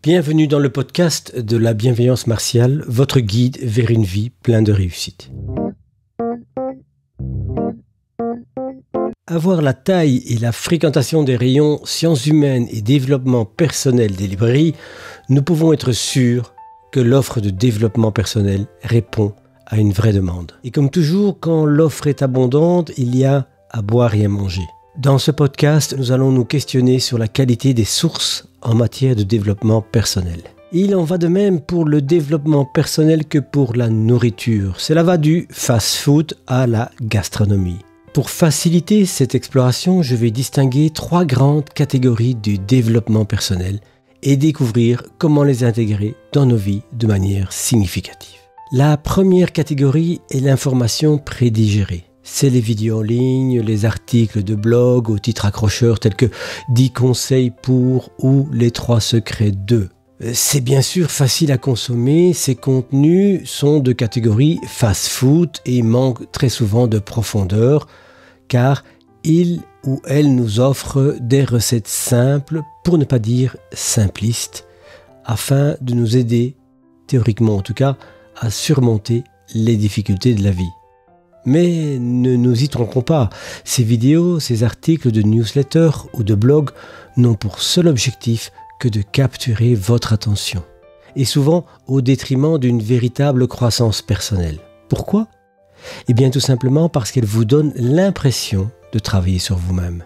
Bienvenue dans le podcast de la bienveillance martiale, votre guide vers une vie pleine de réussite. Avoir la taille et la fréquentation des rayons sciences humaines et développement personnel des librairies, nous pouvons être sûrs que l'offre de développement personnel répond à une vraie demande. Et comme toujours, quand l'offre est abondante, il y a à boire et à manger. Dans ce podcast, nous allons nous questionner sur la qualité des sources en matière de développement personnel. Il en va de même pour le développement personnel que pour la nourriture. Cela va du fast-food à la gastronomie. Pour faciliter cette exploration, je vais distinguer 3 grandes catégories du développement personnel et découvrir comment les intégrer dans nos vies de manière significative. La première catégorie est l'information prédigérée. C'est les vidéos en ligne, les articles de blog au titre accrocheur tels que 10 conseils pour ou les 3 secrets de. C'est bien sûr facile à consommer, ces contenus sont de catégorie fast-food et manquent très souvent de profondeur car ils ou elles nous offrent des recettes simples, pour ne pas dire simplistes, afin de nous aider, théoriquement en tout cas, à surmonter les difficultés de la vie. Mais ne nous y trompons pas, ces vidéos, ces articles de newsletter ou de blog n'ont pour seul objectif que de capturer votre attention, et souvent au détriment d'une véritable croissance personnelle. Pourquoi ? Eh bien tout simplement parce qu'elles vous donnent l'impression de travailler sur vous-même.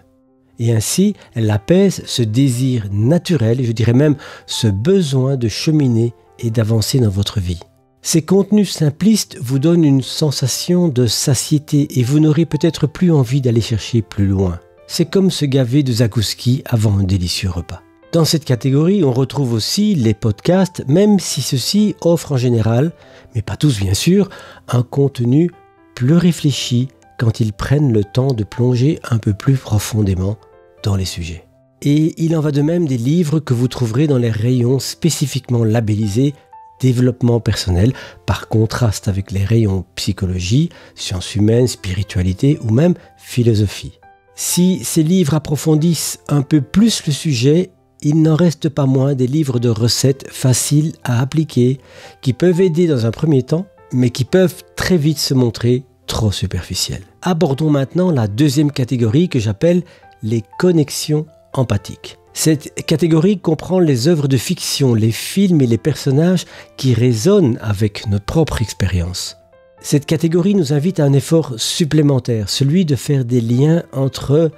Et ainsi, elles apaisent ce désir naturel, et je dirais même ce besoin de cheminer et d'avancer dans votre vie. Ces contenus simplistes vous donnent une sensation de satiété et vous n'aurez peut-être plus envie d'aller chercher plus loin. C'est comme se gaver de zakouski avant un délicieux repas. Dans cette catégorie, on retrouve aussi les podcasts, même si ceux-ci offrent en général, mais pas tous bien sûr, un contenu plus réfléchi quand ils prennent le temps de plonger un peu plus profondément dans les sujets. Et il en va de même des livres que vous trouverez dans les rayons spécifiquement labellisés développement personnel, par contraste avec les rayons psychologie, sciences humaines, spiritualité ou même philosophie. Si ces livres approfondissent un peu plus le sujet, il n'en reste pas moins des livres de recettes faciles à appliquer, qui peuvent aider dans un premier temps, mais qui peuvent très vite se montrer trop superficiels. Abordons maintenant la deuxième catégorie que j'appelle les connexions empathiques. Cette catégorie comprend les œuvres de fiction, les films et les personnages qui résonnent avec notre propre expérience. Cette catégorie nous invite à un effort supplémentaire, celui de faire des liens entre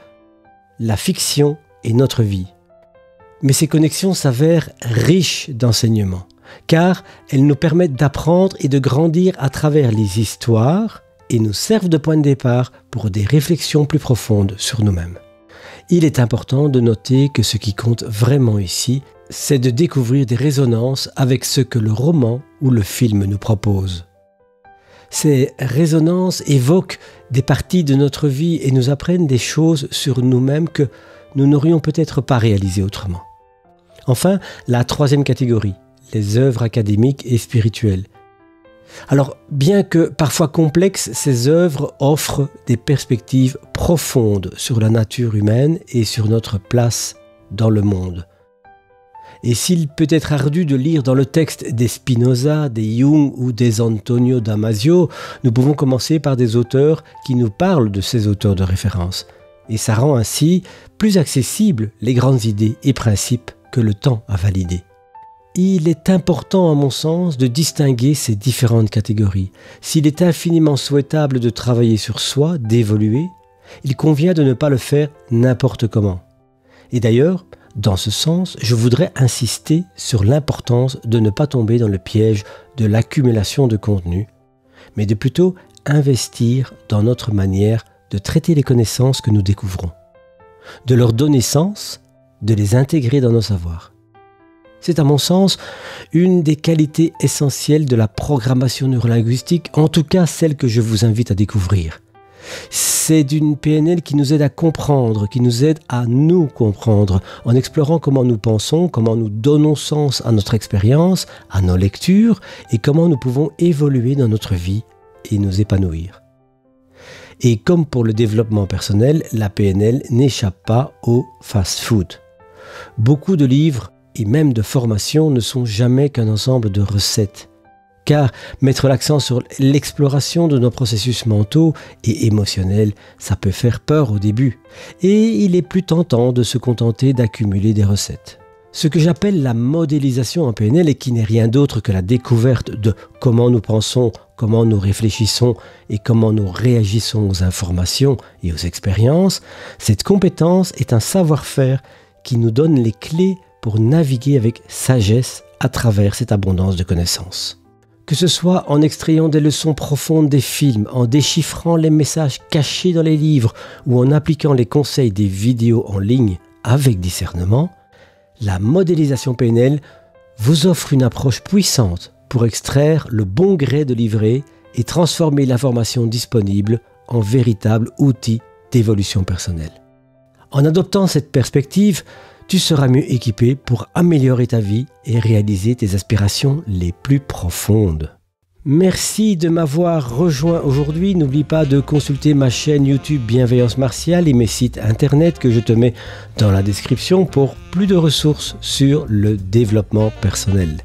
la fiction et notre vie. Mais ces connexions s'avèrent riches d'enseignements, car elles nous permettent d'apprendre et de grandir à travers les histoires et nous servent de point de départ pour des réflexions plus profondes sur nous-mêmes. Il est important de noter que ce qui compte vraiment ici, c'est de découvrir des résonances avec ce que le roman ou le film nous propose. Ces résonances évoquent des parties de notre vie et nous apprennent des choses sur nous-mêmes que nous n'aurions peut-être pas réalisées autrement. Enfin, la troisième catégorie, les œuvres académiques et spirituelles. Alors, bien que parfois complexes, ces œuvres offrent des perspectives profondes sur la nature humaine et sur notre place dans le monde. Et s'il peut être ardu de lire dans le texte des Spinoza, des Jung ou des Antonio Damasio, nous pouvons commencer par des auteurs qui nous parlent de ces auteurs de référence. Et ça rend ainsi plus accessibles les grandes idées et principes que le temps a validés. Il est important, à mon sens, de distinguer ces différentes catégories. S'il est infiniment souhaitable de travailler sur soi, d'évoluer, il convient de ne pas le faire n'importe comment. Et d'ailleurs, dans ce sens, je voudrais insister sur l'importance de ne pas tomber dans le piège de l'accumulation de contenu, mais de plutôt investir dans notre manière de traiter les connaissances que nous découvrons, de leur donner sens, de les intégrer dans nos savoirs. C'est à mon sens une des qualités essentielles de la programmation neurolinguistique, en tout cas celle que je vous invite à découvrir. C'est d'une PNL qui nous aide à comprendre, qui nous aide à nous comprendre, en explorant comment nous pensons, comment nous donnons sens à notre expérience, à nos lectures, et comment nous pouvons évoluer dans notre vie et nous épanouir. Et comme pour le développement personnel, la PNL n'échappe pas au fast-food. Beaucoup de livres et même de formation ne sont jamais qu'un ensemble de recettes. Car mettre l'accent sur l'exploration de nos processus mentaux et émotionnels, ça peut faire peur au début. Et il est plus tentant de se contenter d'accumuler des recettes. Ce que j'appelle la modélisation en PNL et qui n'est rien d'autre que la découverte de comment nous pensons, comment nous réfléchissons et comment nous réagissons aux informations et aux expériences, cette compétence est un savoir-faire qui nous donne les clés pour naviguer avec sagesse à travers cette abondance de connaissances. Que ce soit en extrayant des leçons profondes des films, en déchiffrant les messages cachés dans les livres ou en appliquant les conseils des vidéos en ligne avec discernement, la modélisation PNL vous offre une approche puissante pour extraire le bon gré de livret et transformer l'information disponible en véritable outil d'évolution personnelle. En adoptant cette perspective, tu seras mieux équipé pour améliorer ta vie et réaliser tes aspirations les plus profondes. Merci de m'avoir rejoint aujourd'hui. N'oublie pas de consulter ma chaîne YouTube Bienveillance Martiale et mes sites internet que je te mets dans la description pour plus de ressources sur le développement personnel.